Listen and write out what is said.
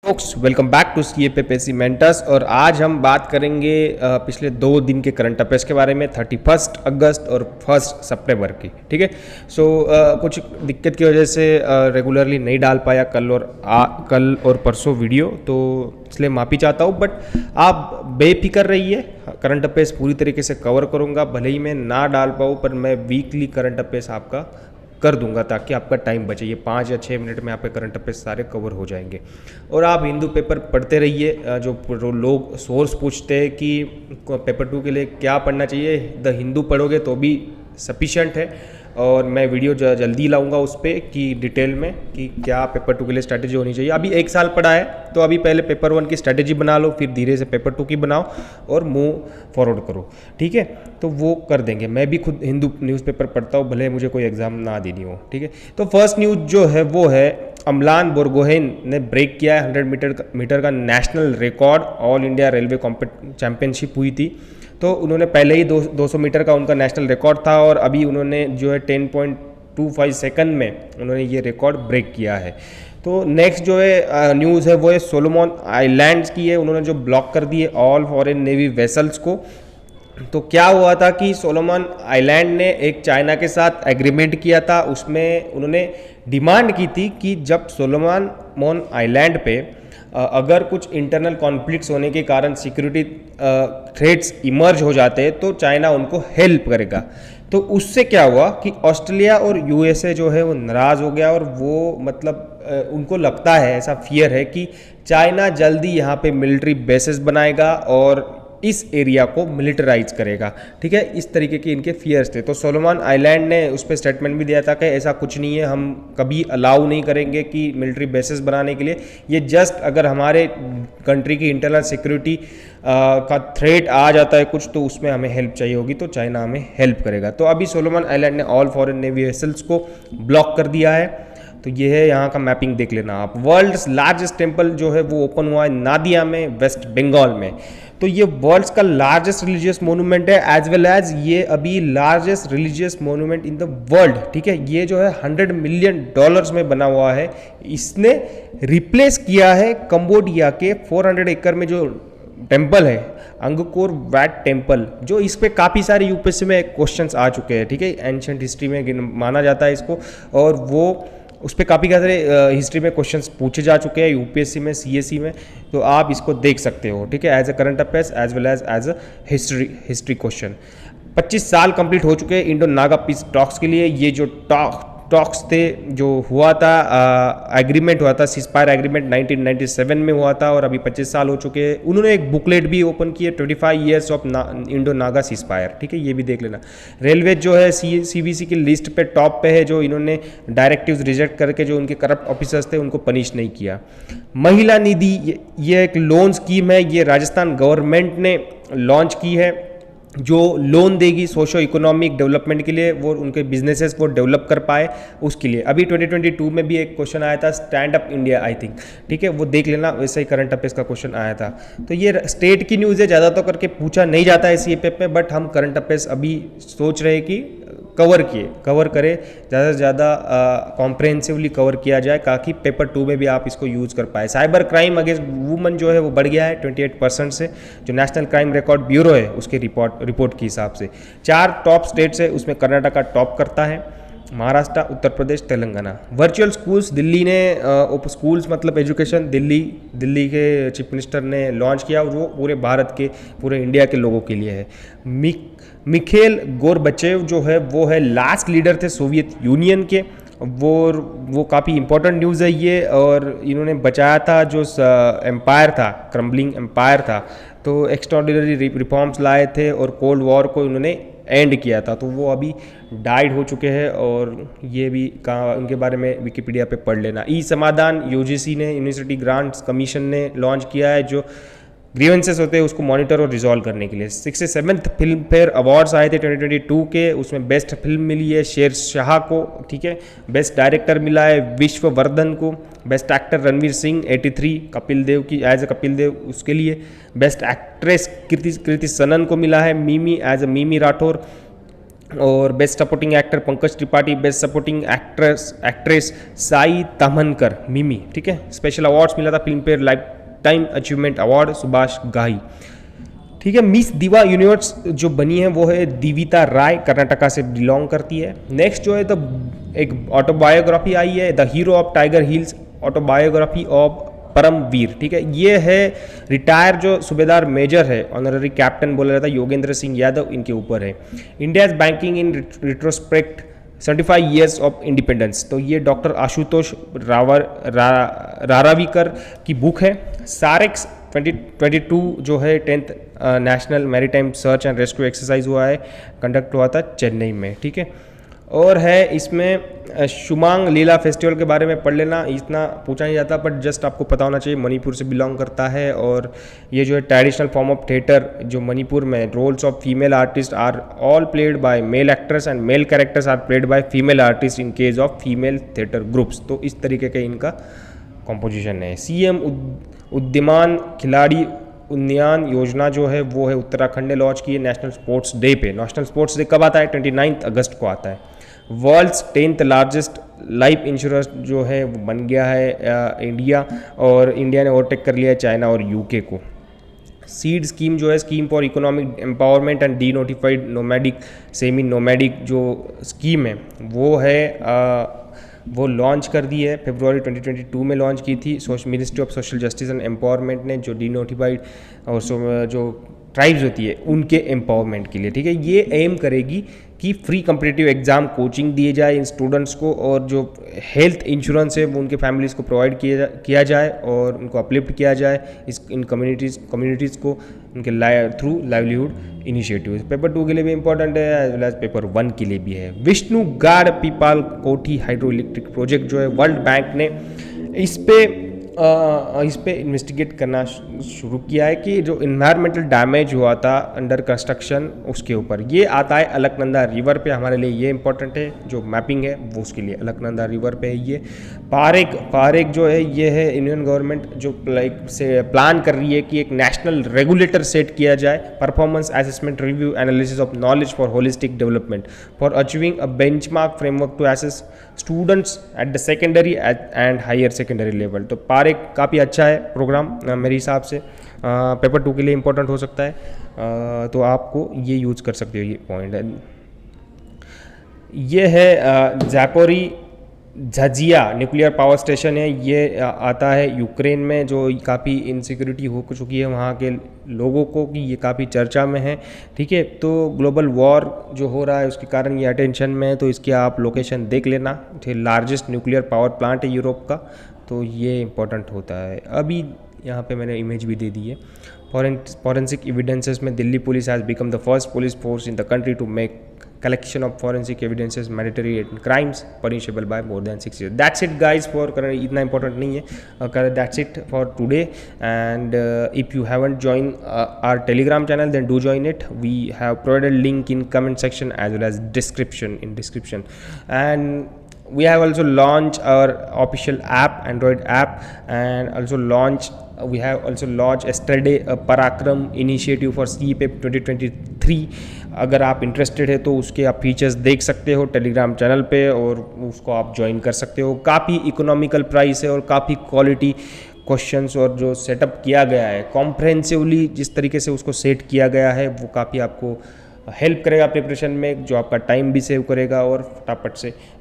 Focus welcome back to CAPPC mentors. और आज हम बात करेंगे पिछले 2 दिन के करंट अफेयर्स के बारे में, 31 अगस्त और 1 सितंबर की। ठीक है। सो कुछ दिक्कत की वजह से रेगुलरली नहीं डाल पाया कल और परसों वीडियो, तो इसलिए माफ़ी चाहता हूँ। बट आप बेफिक्र रहिए, करंट अफेयर्स पूरी तरीके से कवर करूँगा। भले ही मैं ना डाल पाऊँ, पर मैं वीकली करंट अफेयर्स आपका कर दूंगा ताकि आपका टाइम बचे। ये 5 या 6 मिनट में आपके करंट अफेयर्स सारे कवर हो जाएंगे। और आप हिंदू पेपर पढ़ते रहिए। जो लोग सोर्स पूछते हैं कि पेपर 2 के लिए क्या पढ़ना चाहिए, द हिंदू पढ़ोगे तो भी सफिशेंट है। और मैं वीडियो जल्दी लाऊंगा उस पर कि डिटेल में कि क्या पेपर 2 के लिए स्ट्रैटेजी होनी चाहिए। अभी 1 साल पढ़ा है तो अभी पहले पेपर 1 की स्ट्रैटेजी बना लो, फिर धीरे से पेपर 2 की बनाओ और मूव फॉरवर्ड करो। ठीक है, तो वो कर देंगे। मैं भी खुद हिंदू न्यूज़पेपर पढ़ता हूँ, भले मुझे कोई एग्जाम ना देनी हो। ठीक है, तो फर्स्ट न्यूज़ जो है वो है अमलान बोरगोहेन ने ब्रेक किया है 100 मीटर का national record. All India railway championship हुई थी, तो उन्होंने पहले ही 200 मीटर का उनका नेशनल रिकॉर्ड था और अभी उन्होंने जो है 10.25 सेकंड में उन्होंने ये रिकॉर्ड ब्रेक किया है। तो नेक्स्ट जो है न्यूज़ है वो है सोलोमन आइलैंड्स की है। उन्होंने जो ब्लॉक कर दिए ऑल फॉरेन नेवी वेसल्स को। तो क्या हुआ था कि सोलोमन आइलैंड ने एक चाइना के साथ एग्रीमेंट किया था। उसमें उन्होंने डिमांड की थी कि जब सोलोमन आइलैंड पे अगर कुछ इंटरनल कॉन्फ्लिक्ट्स होने के कारण सिक्योरिटी थ्रेट्स इमर्ज हो जाते हैं तो चाइना उनको हेल्प करेगा। तो उससे क्या हुआ कि ऑस्ट्रेलिया और USA जो है वो नाराज़ हो गया और वो मतलब उनको लगता है, ऐसा फियर है कि चाइना जल्दी यहाँ पे मिलिट्री बेसेस बनाएगा और इस एरिया को मिलिटराइज करेगा। ठीक है, इस तरीके के इनके फियर्स थे। तो सोलोमन आइलैंड ने उस पर स्टेटमेंट भी दिया था कि ऐसा कुछ नहीं है, हम कभी अलाउ नहीं करेंगे कि मिलिट्री बेसेस बनाने के लिए। ये जस्ट अगर हमारे कंट्री की इंटरनल सिक्योरिटी का थ्रेट आ जाता है कुछ, तो उसमें हमें हेल्प चाहिए होगी तो चाइना हमें हेल्प करेगा। तो अभी सोलोमन आइलैंड ने ऑल फॉरेन नेवी वेसल्स को ब्लॉक कर दिया है। तो ये है, यहाँ का मैपिंग देख लेना आप। वर्ल्ड्स लार्जेस्ट टेम्पल जो है वो ओपन हुआ है नादिया में, वेस्ट बंगाल में। तो ये वर्ल्ड्स का लार्जेस्ट रिलीजियस मोनूमेंट है, एज वेल एज ये अभी largest religious monument in the world. ठीक है, ये जो है $100 मिलियन में बना हुआ है। इसने रिप्लेस किया है कंबोडिया के 400 एकड़ में जो टेम्पल है, अंगकोर वैट टेम्पल, जो इस पे काफ़ी सारे यूपीएससी में क्वेश्चंस आ चुके हैं। ठीक है, एंशिएंट हिस्ट्री में माना जाता है इसको, और वो उस पर काफ़ी सारे हिस्ट्री में क्वेश्चंस पूछे जा चुके हैं यूपीएससी में, CSE में। तो आप इसको देख सकते हो। ठीक है, as a current affairs as well as a history question. 25 साल कंप्लीट हो चुके हैं इंडो नागा पीस टॉक्स के लिए। ये जो टॉक्स थे, जो हुआ था एग्रीमेंट हुआ था, सीजफायर एग्रीमेंट 1997 में हुआ था और अभी 25 साल हो चुके हैं। उन्होंने एक बुकलेट भी ओपन की है, 25 years of Indo Naga ceasefire. ठीक है, ये भी देख लेना। रेलवे जो है CBC की लिस्ट पे टॉप पे है, जो इन्होंने डायरेक्टिव्स रिजेक्ट करके जो उनके करप्ट ऑफिसर्स थे उनको पनिश नहीं किया। महिला निधि ये एक लोन स्कीम है, ये राजस्थान गवर्नमेंट ने लॉन्च की है, जो लोन देगी सोशो इकोनॉमिक डेवलपमेंट के लिए, वो उनके बिजनेसेस वो डेवलप कर पाए उसके लिए। अभी 2022 में भी एक क्वेश्चन आया था, stand up India I think. ठीक है, वो देख लेना, वैसे ही करंट अफेयर्स का क्वेश्चन आया था। तो ये स्टेट की न्यूज़ है, ज़्यादा तो करके पूछा नहीं जाता है CAPPF में, बट हम करंट अफेयर्स अभी सोच रहे हैं कि कवर करें, ज़्यादा से ज़्यादा कॉम्प्रहेंसिवली कवर किया जाए ताकि पेपर 2 में भी आप इसको यूज़ कर पाए। साइबर क्राइम अगेंस्ट वुमन जो है वो बढ़ गया है 28% से, जो नेशनल क्राइम रिकॉर्ड ब्यूरो है उसके रिपोर्ट के हिसाब से। 4 टॉप स्टेट्स है, उसमें कर्नाटका टॉप करता है, महाराष्ट्र, उत्तर प्रदेश, तेलंगाना। वर्चुअल स्कूल्स दिल्ली ने स्कूल्स मतलब एजुकेशन दिल्ली के चीफ मिनिस्टर ने लॉन्च किया, और वो पूरे भारत के, पूरे इंडिया के लोगों के लिए है। मिखेल गोरबचेव जो है वो है लास्ट लीडर थे सोवियत यूनियन के। वो काफ़ी इंपॉर्टेंट न्यूज़ है ये, और इन्होंने बचाया था जो एम्पायर था, क्रम्बलिंग एम्पायर था। तो एक्स्ट्राऑर्डिनरी रिफॉर्म्स लाए थे और कोल्ड वॉर को इन्होंने एंड किया था। तो वो अभी डाइड हो चुके हैं, और ये भी उनके बारे में विकिपीडिया पे पढ़ लेना। ई समाधान UGC ने, यूनिवर्सिटी ग्रांट्स कमीशन ने लॉन्च किया है, जो ग्रीवेंसेस होते हैं उसको मॉनिटर और रिजॉल्व करने के लिए। 67th फिल्म फेयर अवार्ड्स आए थे 2022 के, उसमें बेस्ट फिल्म मिली है शेरशाह को। ठीक है, बेस्ट डायरेक्टर मिला है विश्ववर्धन को, बेस्ट एक्टर रणवीर सिंह 83 कपिल देव की एज अ कपिल देव उसके लिए, बेस्ट एक्ट्रेस कृति सनन को मिला है, मिमी एज अ मिमी राठौर, और best supporting actor Pankaj Tripathi, best supporting actress Sai Tamhankar Mimi, ठीक है। स्पेशल अवार्ड्स मिला था Filmfare lifetime achievement award Subhash Ghai, ठीक है। मिस दिवा यूनिवर्स जो बनी है वो है दिविता राय, कर्नाटका से बिलोंग करती है। नेक्स्ट जो है तो एक ऑटोबायोग्राफी आई है, the hero of Tiger Hills autobiography of Paramvir, ठीक है। ये है रिटायर जो सूबेदार मेजर है, ऑनररी कैप्टन बोला जाता है, योगेंद्र सिंह यादव, इनके ऊपर है। India's banking in retrospect 75 years of independence, तो ये डॉक्टर आशुतोष रारावीकर की बुक है। सारेक्स 2022 जो है 10th national maritime search and rescue exercise हुआ है, कंडक्ट हुआ था चेन्नई में, ठीक है। और है इसमें शुमांग लीला फेस्टिवल के बारे में पढ़ लेना, इतना पूछा नहीं जाता बट जस्ट आपको पता होना चाहिए, मणिपुर से बिलोंग करता है। और ये जो है ट्रेडिशनल फॉर्म ऑफ थिएटर जो मणिपुर में, roles of female artist are all played by male actors and male characters are played by female artist in case of female theatre groups, तो इस तरीके का इनका कॉम्पोजिशन है। सीएम उद्यमान खिलाड़ी उन्नयन योजना जो है वो है उत्तराखंड ने लॉन्च की है नेशनल स्पोर्ट्स डे पे। नेशनल स्पोर्ट्स डे कब आता है? 29 अगस्त को आता है। World's 10th largest life insurance जो है वो बन गया है इंडिया, और इंडिया ने ओवरटेक कर लिया है चाइना और यूके को। सीड स्कीम जो है, scheme for economic empowerment and D notified nomadic semi nomadic जो स्कीम है वो है वो लॉन्च कर दी है, फरवरी 2022 में लॉन्च की थी ministry of social justice and empowerment ने, जो डी नोटिफाइड और जो ट्राइब्स होती है उनके एम्पावरमेंट के लिए, ठीक है। ये एम करेगी कि फ्री कम्पिटिटिव एग्जाम कोचिंग दिए जाए इन स्टूडेंट्स को, और जो हेल्थ इंश्योरेंस है वो उनके फैमिलीज़ को प्रोवाइड किया जाए और उनको अपलिफ्ट किया जाए इन कम्युनिटीज़ को उनके थ्रू लाइवलीहुड इनिशिएटिव। पेपर 2 के लिए भी इंपॉर्टेंट है एज वेल एज पेपर 1 के लिए भी है। विष्णु गाड़ पीपाल कोठी हाइड्रो इलेक्ट्रिक प्रोजेक्ट जो है वर्ल्ड बैंक ने इस पे इन्वेस्टिगेट करना शुरू किया है कि जो इन्वायरमेंटल डैमेज हुआ था अंडर कंस्ट्रक्शन उसके ऊपर। ये आता है अलकनंदा रिवर पे, हमारे लिए ये इंपॉर्टेंट है, जो मैपिंग है वो उसके लिए अलकनंदा रिवर पे है। ये पारेक जो है ये है इंडियन गवर्नमेंट जो से प्लान कर रही है कि एक नेशनल रेगुलेटर सेट किया जाए, performance assessment review analysis of knowledge for holistic development for achieving a benchmark framework to assess students at the secondary and higher secondary level. तो पारेक काफ़ी अच्छा है प्रोग्राम मेरे हिसाब से, पेपर 2 के लिए इंपॉर्टेंट हो सकता है, तो आपको ये यूज कर सकते हो। ये पॉइंट है, ये है जैपोरी झजिया न्यूक्लियर पावर स्टेशन है, ये आता है यूक्रेन में, जो काफ़ी इनसिक्योरिटी हो चुकी है वहाँ के लोगों को कि ये काफ़ी चर्चा में है, ठीक है। तो ग्लोबल वॉर जो हो रहा है उसके कारण ये अटेंशन में है, तो इसकी आप लोकेशन देख लेना, ठीक। लार्जेस्ट न्यूक्लियर पावर प्लांट है यूरोप का, तो ये इंपॉर्टेंट होता है। अभी यहाँ पे मैंने इमेज भी दे दी है। फॉरेंसिक एविडेंसेस में Delhi police has become the first police force in the country to make collection of forensic evidences mandatory in crimes punishable by more than 6 years. That's it guys for current, इतना important नहीं है, that's it for today. And if you haven't joined our telegram channel then do join it. We have provided link in comment section as well as description. And we have also launched our official app, Android app, and we have also launched yesterday a Parakram initiative for CPEP 2023. अगर आप interested है तो उसके आप features देख सकते हो Telegram channel पे, और उसको आप ज्वाइन कर सकते हो। काफ़ी इकोनॉमिकल प्राइस है और काफ़ी क्वालिटी क्वेश्चंस और जो सेटअप किया गया है कॉम्प्रहेंसिवली, जिस तरीके से उसको सेट किया गया है वो काफ़ी आपको हेल्प करेगा प्रिपरेशन में, जो आपका टाइम भी सेव करेगा और फटाफट से